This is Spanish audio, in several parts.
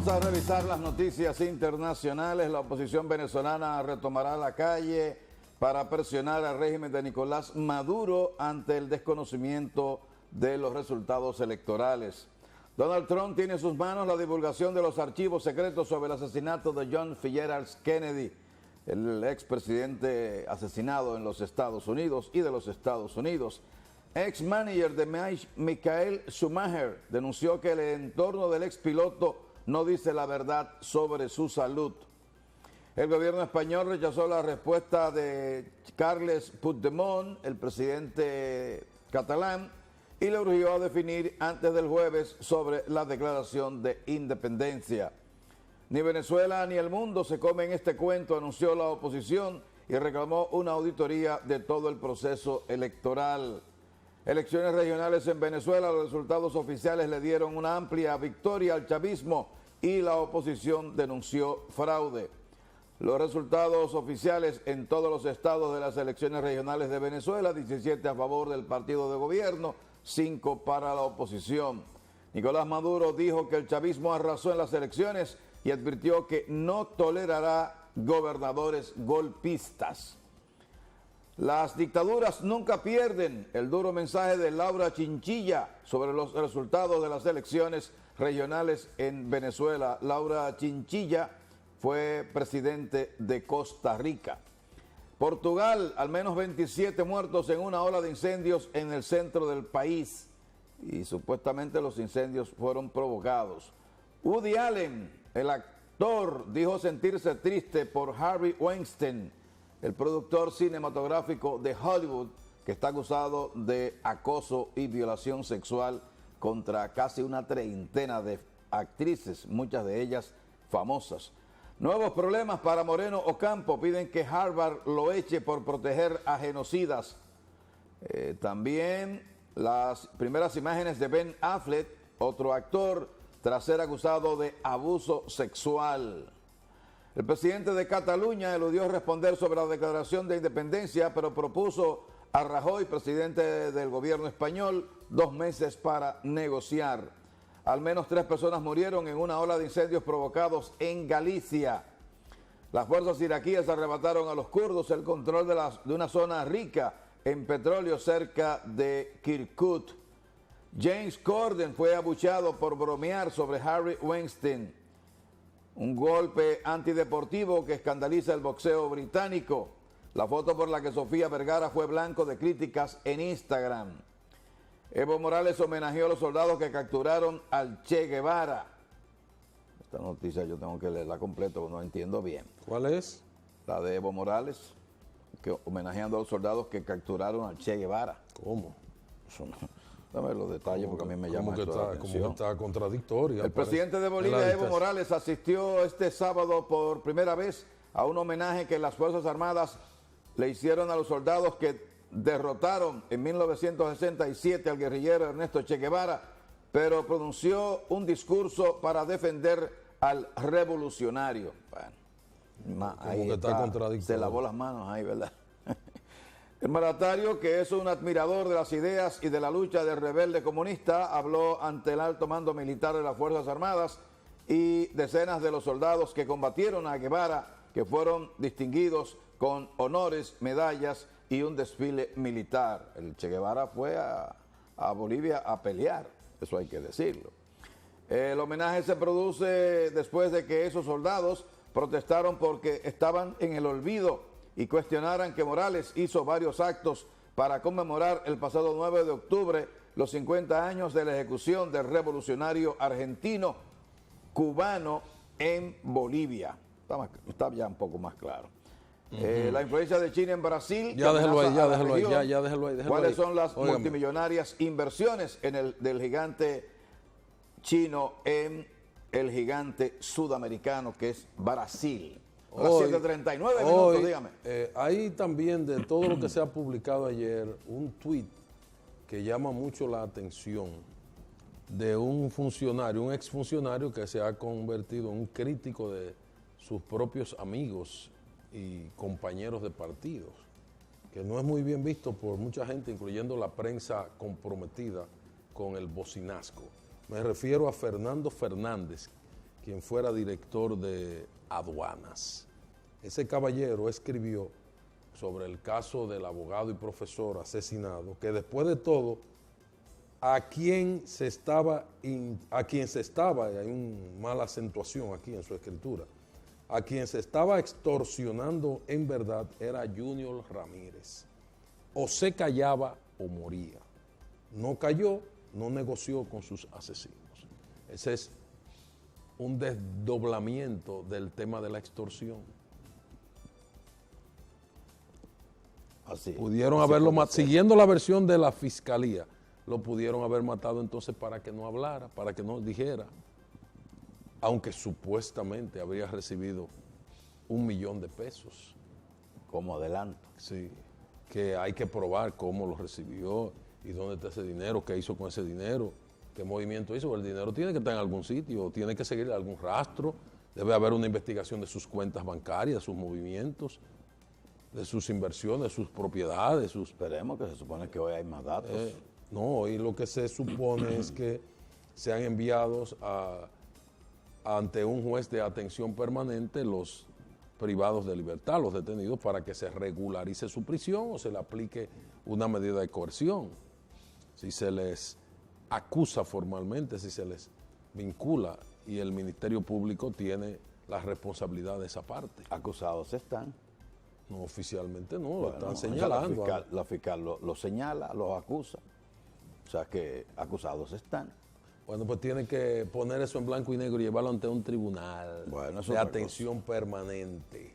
Vamos a revisar las noticias internacionales. La oposición venezolana retomará la calle para presionar al régimen de Nicolás Maduro ante el desconocimiento de los resultados electorales. Donald Trump tiene en sus manos la divulgación de los archivos secretos sobre el asesinato de John Fitzgerald Kennedy, el expresidente asesinado en los Estados Unidos y de los Estados Unidos. Ex-manager de Michael Schumacher denunció que el entorno del expiloto no dice la verdad sobre su salud. El gobierno español rechazó la respuesta de Carles Puigdemont, el presidente catalán, y le urgió a definir antes del jueves sobre la declaración de independencia. Ni Venezuela ni el mundo se comen este cuento, anunció la oposición y reclamó una auditoría de todo el proceso electoral. Elecciones regionales en Venezuela, los resultados oficiales le dieron una amplia victoria al chavismo y la oposición denunció fraude. Los resultados oficiales en todos los estados de las elecciones regionales de Venezuela: 17 a favor del partido de gobierno, 5 para la oposición. Nicolás Maduro dijo que el chavismo arrasó en las elecciones y advirtió que no tolerará gobernadores golpistas. Las dictaduras nunca pierden, el duro mensaje de Laura Chinchilla sobre los resultados de las elecciones regionales en Venezuela. Laura Chinchilla fue presidente de Costa Rica. Portugal, al menos 27 muertos en una ola de incendios en el centro del país, y supuestamente los incendios fueron provocados. Woody Allen, el actor, dijo sentirse triste por Harvey Weinstein, el productor cinematográfico de Hollywood, que está acusado de acoso y violación sexual contra casi una treintena de actrices, muchas de ellas famosas. Nuevos problemas para Moreno Ocampo, piden que Harvard lo eche por proteger a genocidas. También las primeras imágenes de Ben Affleck, otro actor, tras ser acusado de abuso sexual. El presidente de Cataluña eludió responder sobre la declaración de independencia, pero propuso a Rajoy, presidente del gobierno español, 2 meses para negociar. Al menos 3 personas murieron en una ola de incendios provocados en Galicia. Las fuerzas iraquíes arrebataron a los kurdos el control de una zona rica en petróleo cerca de Kirkuk. James Corden fue abucheado por bromear sobre Harvey Weinstein. Un golpe antideportivo que escandaliza el boxeo británico. La foto por la que Sofía Vergara fue blanco de críticas en Instagram. Evo Morales homenajeó a los soldados que capturaron al Che Guevara. Esta noticia yo tengo que leerla completa porque no entiendo bien. ¿Cuál es? La de Evo Morales, que homenajeando a los soldados que capturaron al Che Guevara. ¿Cómo? Eso no, dame los detalles porque a mí me llama que esto la atención. Como que está contradictoria. El presidente de Bolivia, Evo Morales, asistió este sábado por primera vez a un homenaje que las Fuerzas Armadas le hicieron a los soldados que derrotaron en 1967 al guerrillero Ernesto Che Guevara, pero pronunció un discurso para defender al revolucionario. Bueno, ahí se lavó las manos ahí, ¿verdad? El mandatario, que es un admirador de las ideas y de la lucha del rebelde comunista, habló ante el alto mando militar de las Fuerzas Armadas y decenas de los soldados que combatieron a Guevara, que fueron distinguidos con honores, medallas y un desfile militar. El Che Guevara fue a Bolivia a pelear, eso hay que decirlo. El homenaje se produce después de que esos soldados protestaron porque estaban en el olvido y cuestionaran que Morales hizo varios actos para conmemorar el pasado 9 de octubre los 50 años de la ejecución del revolucionario argentino cubano en Bolivia. Está ya un poco más claro. La influencia de China en Brasil. Ya déjalo ahí. ¿Cuáles son las multimillonarias inversiones del gigante chino en el gigante sudamericano que es Brasil? A las 7:39 minutos, dígame. Hay también, de todo lo que se ha publicado ayer, un tuit que llama mucho la atención de un funcionario, un exfuncionario que se ha convertido en un crítico de sus propios amigos y compañeros de partidos, que no es muy bien visto por mucha gente, incluyendo la prensa comprometida con el bocinazgo. Me refiero a Fernando Fernández, quien fuera director de aduanas. Ese caballero escribió sobre el caso del abogado y profesor asesinado, que después de todo, a quien se estaba, y hay una mala acentuación aquí en su escritura, a quien se estaba extorsionando en verdad era Junior Ramírez. O se callaba o moría. No cayó, no negoció con sus asesinos. Ese es un desdoblamiento del tema de la extorsión. Así. Pudieron haberlo matado, siguiendo la versión de la fiscalía, lo pudieron haber matado entonces para que no hablara, para que no dijera, aunque supuestamente habría recibido $1.000.000. Como adelanto. Sí, que hay que probar cómo lo recibió y dónde está ese dinero, qué hizo con ese dinero, qué movimiento hizo. El dinero tiene que estar en algún sitio, tiene que seguir algún rastro, debe haber una investigación de sus cuentas bancarias, sus movimientos, de sus inversiones, de sus propiedades. Esperemos, que se supone que hoy hay más datos. No, y lo que se supone es que sean enviados ante un juez de atención permanente los privados de libertad, los detenidos, para que se regularice su prisión o se le aplique una medida de coerción. Si se les acusa formalmente, si se les vincula, y el Ministerio Público tiene la responsabilidad de esa parte. Acusados están. No, oficialmente no, Bueno, lo están señalando. La fiscal lo señala, los acusa. O sea que acusados están. Bueno, pues tiene que poner eso en blanco y negro y llevarlo ante un tribunal de atención permanente.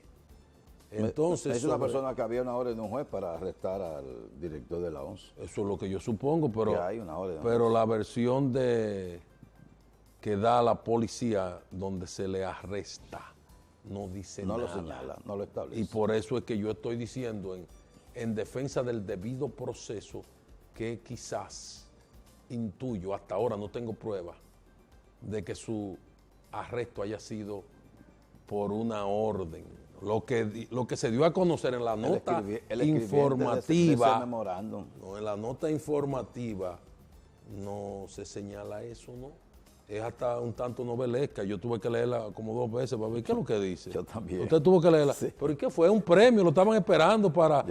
Entonces, es una persona que había una orden de un juez para arrestar al director de la ONCE. Eso es lo que yo supongo, pero, Ya hay una orden de pero la versión que da la policía donde se le arresta no dice no nada. lo señala, no lo establece. Y por eso es que yo estoy diciendo en defensa del debido proceso que quizás intuyo, hasta ahora no tengo prueba de que su arresto haya sido por una orden. Lo que se dio a conocer en la nota informativa, no, en la nota informativa no se señala eso, ¿no? Es hasta un tanto novelesca. Yo tuve que leerla como 2 veces para ver qué es lo que dice. Yo también. Usted tuvo que leerla. Sí. ¿Pero y qué fue? Un premio, lo estaban esperando para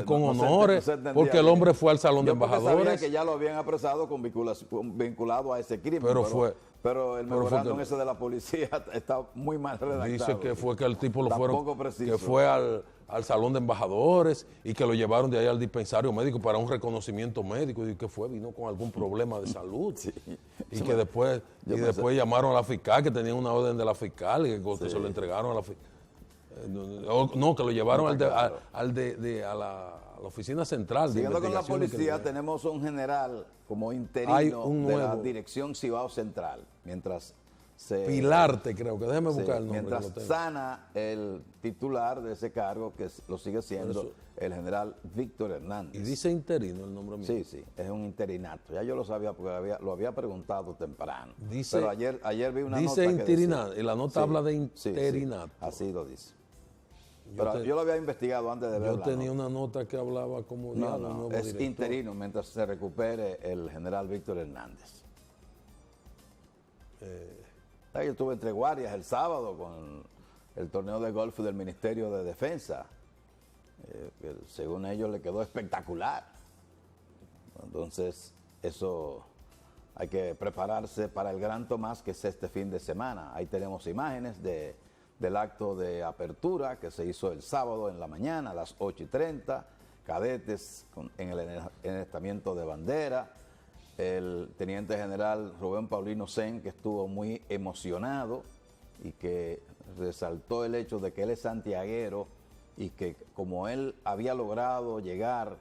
con honores, porque el hombre fue al Salón de Embajadores. Sabía que ya lo habían apresado vinculado a ese crimen. Pero el memorándum ese de la policía está muy mal redactado. Dice que fue que el tipo que fue al Salón de Embajadores y que lo llevaron de ahí al dispensario médico para un reconocimiento médico. Y que fue, vino con algún problema de salud. Sí. Y que después llamaron a la fiscal, que tenían una orden de la fiscal y que se lo entregaron a la fiscal. No, que lo llevaron a la oficina central. Siguiendo con la policía, tenemos un general como interino de la Dirección Cibao Central, mientras Pilarte, creo que, déjeme buscar el nombre. Mientras sana el titular de ese cargo, que lo sigue siendo el general Víctor Hernández. Y dice interino el nombre mío. Sí, es un interinato. Ya yo lo sabía porque lo había preguntado temprano. Pero ayer vi una nota que interinato, y la nota habla de interinato. Sí, así lo dice. Pero yo lo había investigado antes de verla. Yo tenía una nota que hablaba como de nuevo es director. Interino mientras se recupere el general Víctor Hernández. Yo estuve entre guardias el sábado con el torneo de golf del Ministerio de Defensa, que según ellos le quedó espectacular. Entonces, eso hay que prepararse para el Gran Tomás, que es este fin de semana. Ahí tenemos imágenes del acto de apertura que se hizo el sábado en la mañana a las 8:30, cadetes en el enestamiento de bandera. El teniente general Rubén Paulino Sen, que estuvo muy emocionado y que resaltó el hecho de que él es santiaguero y que como él había logrado llegar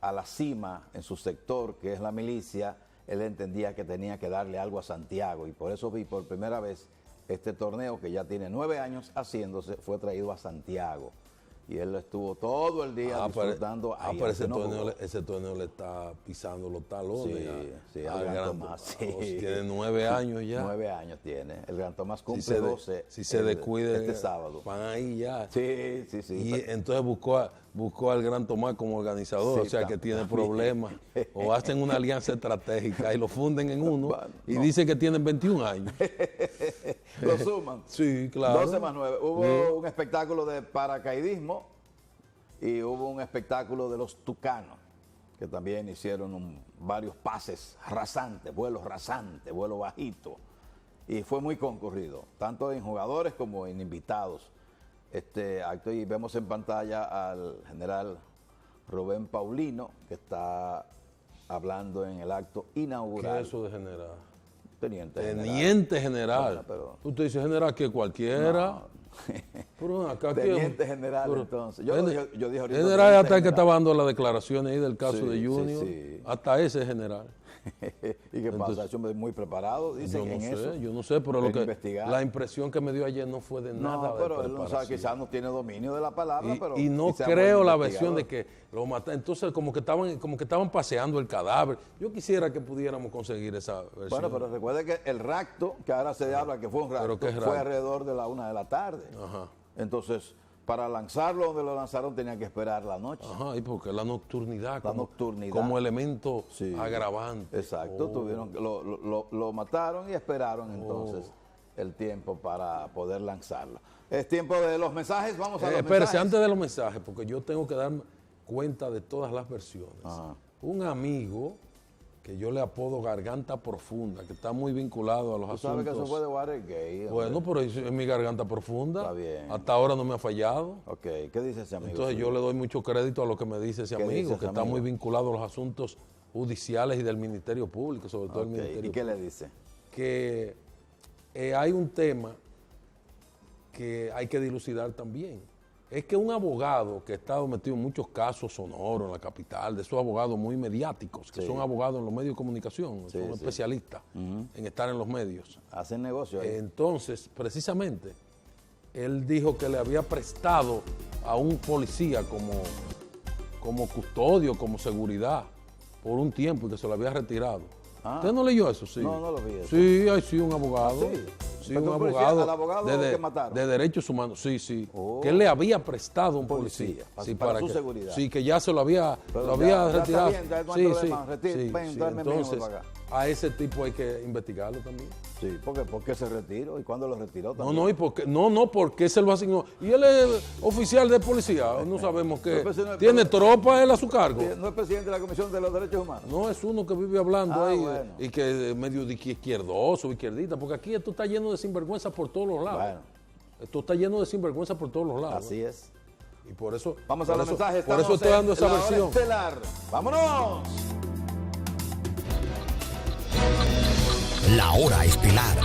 a la cima en su sector, que es la milicia, él entendía que tenía que darle algo a Santiago, y por eso vi por primera vez este torneo, que ya tiene 9 años haciéndose, fue traído a Santiago. Y él estuvo todo el día disfrutando ahí. Pero ese torneo le está pisando los talones. Sí, al Gran Tomás. Sí. Tiene 9 años ya. 9 años tiene. El Gran Tomás cumple 12. Si se descuide, este sábado. Van ahí ya. Sí. Y entonces buscó al Gran Tomás como organizador, o sea que tiene problemas. O hacen una alianza estratégica y lo funden en uno y dicen que tienen 21 años. Lo suman. Sí, claro. 12 más 9. Hubo un espectáculo de paracaidismo y hubo un espectáculo de los tucanos, que también hicieron varios pases rasantes, vuelo bajito. Y fue muy concurrido, tanto en jugadores como en invitados. Este acto, y vemos en pantalla al general Rubén Paulino, que está hablando en el acto inaugural. ¿Qué es eso de general? Teniente general. Bueno, pero, usted dice general que cualquiera. No. Pero acá Teniente general, pero, entonces. Yo dije ahorita. General es hasta el que estaba dando las declaraciones ahí del caso de Junior. Sí. Hasta ese es general. ¿Y qué pasa? Ese hombre es muy preparado, dicen en eso. Yo no sé, pero lo que investigar. la impresión que me dio ayer no fue de nada. No, pero él no sabe, quizás no tiene dominio de la palabra, pero. Y no creo la versión de que lo mataron. Entonces, como que estaban paseando el cadáver. Yo quisiera que pudiéramos conseguir esa versión. Bueno, pero recuerde que el rapto, que ahora se habla que fue un rapto, fue alrededor de la 1 de la tarde. Ajá. Entonces, para lanzarlo donde lo lanzaron tenían que esperar la noche. Ajá, y porque la nocturnidad, nocturnidad como elemento agravante. Exacto, lo mataron y esperaron entonces el tiempo para poder lanzarlo. Es tiempo de los mensajes, vamos a los espérese, mensajes. antes de los mensajes, porque yo tengo que dar cuenta de todas las versiones. Ajá. Un amigo que yo le apodo Garganta Profunda, que está muy vinculado a los Tú asuntos. sabes que eso fue de Watergate. Bueno, pero es mi garganta profunda. Está bien. Hasta ahora no me ha fallado. Ok, ¿qué dice ese amigo? Entonces yo le doy mucho crédito a lo que me dice ese amigo, que está muy vinculado a los asuntos judiciales y del Ministerio Público, sobre todo el Ministerio Público. ¿Y qué le dice? Que hay un tema que hay que dilucidar también. Es que un abogado que ha estado metido en muchos casos sonoros en la capital, de esos abogados muy mediáticos, que son abogados en los medios de comunicación, son especialistas en estar en los medios. Hacen negocio ahí. Entonces, precisamente, él dijo que le había prestado a un policía como custodio, como seguridad, por un tiempo y que se lo había retirado. ¿Usted no leyó eso? Sí. No lo vi eso. Sí, sí, un abogado. Sí, un abogado, al abogado que mataron. de derechos humanos, sí. Que él le había prestado a un policía. Para su seguridad. Sí, que ya se lo había retirado. Entonces, a ese tipo hay que investigarlo también. Sí, ¿por qué se retiró? ¿Y cuándo lo retiró también? ¿Por qué se lo asignó? Y él es oficial de policía, no sabemos qué. ¿Tiene tropa él a su cargo? ¿No es presidente de la Comisión de los Derechos Humanos? No, es uno que vive hablando ahí bueno. y que es medio izquierdoso, izquierdita, porque aquí esto está lleno de sinvergüenza por todos los lados. Bueno. Esto está lleno de sinvergüenza por todos los lados. Así es. Y por eso. Vamos a los mensajes. Por eso estoy dando esa versión. Estelar. ¡Vámonos! La hora estelar.